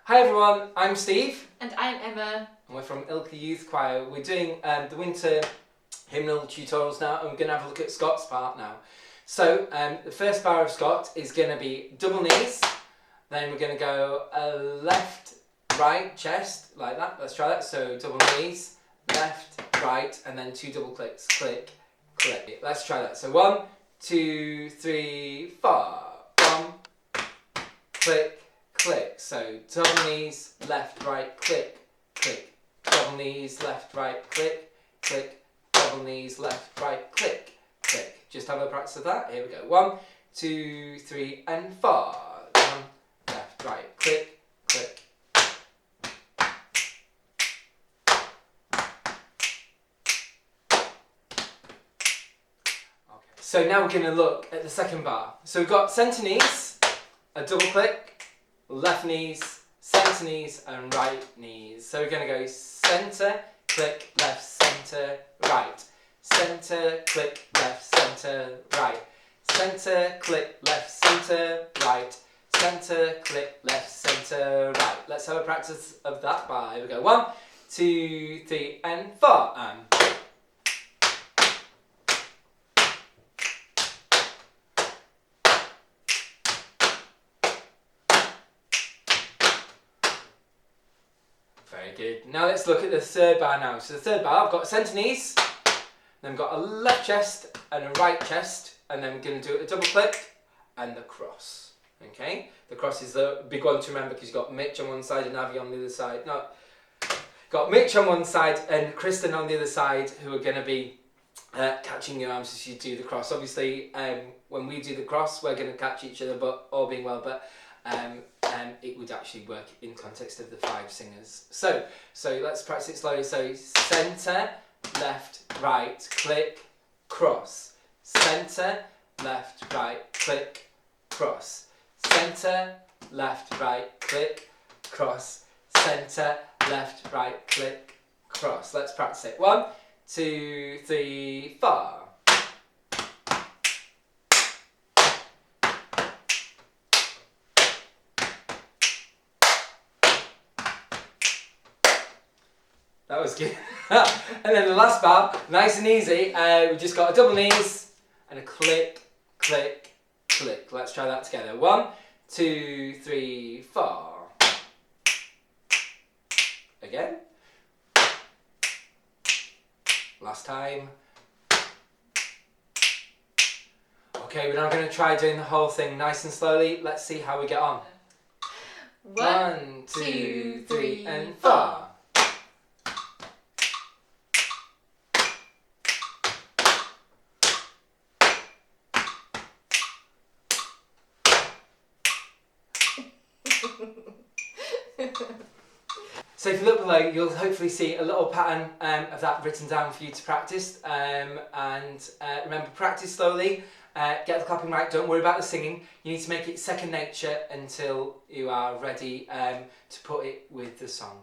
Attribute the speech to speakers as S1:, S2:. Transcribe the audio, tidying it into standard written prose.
S1: Hi everyone, I'm Steve.
S2: And I'm Emma.
S1: And we're from Ilkley Youth Choir. We're doing the Winter Hymnal tutorials now, and we're going to have a look at Scott's part now. So the first bar of Scott is going to be double knees. Then we're going to go left, right, chest, like that. Let's try that. So double knees, left, right, and then 2 double clicks. Click, click. Let's try that. So 1, 2, 3, 4. 1, click, click. So double knees, left, right, click, click. Double knees, left, right, click, click. Double knees, left, right, click, click. Just have a practice of that. Here we go. 1, 2, 3, and 4. 1, left, right, click, click. So now we're going to look at the second bar. So we've got centre knees, a double click, left knees, centre knees, and right knees. So we're going to go centre, click, left, centre, right. Centre, click, left, centre, right. Centre, click, left, centre, right. Centre, click, left, centre, right. Let's have a practice of that bar. Here we go. 1, 2, 3, and 4. And very good. Now let's look at the third bar now. So the third bar, I've got centre knees, then I've got a left chest and a right chest, and then we're going to do a double click and the cross. Okay? The cross is the big one to remember because you've got Mitch on one side and Avi on the other side. No, got Mitch on one side and Kristen on the other side, who are going to be catching your arms as you do the cross. Obviously, when we do the cross, we're going to catch each other, but all being well, but it would actually work in context of the 5 singers. So let's practice it slowly. So centre, left, right, click, cross. Centre, left, right, click, cross. Centre, left, right, click, cross. Centre, left, right, click, cross. Let's practice it. 1, 2, 3, 4. That was good. And then the last bar, nice and easy. We've just got a double knees and a click, click, click. Let's try that together. 1, 2, 3, 4. Again. Last time. Okay, we're now going to try doing the whole thing nice and slowly. Let's see how we get on. 1, 2, 3, and 4. So if you look below, you'll hopefully see a little pattern of that written down for you to practice. Remember, practice slowly, get the clapping right, don't worry about the singing. You need to make it second nature until you are ready to put it with the song.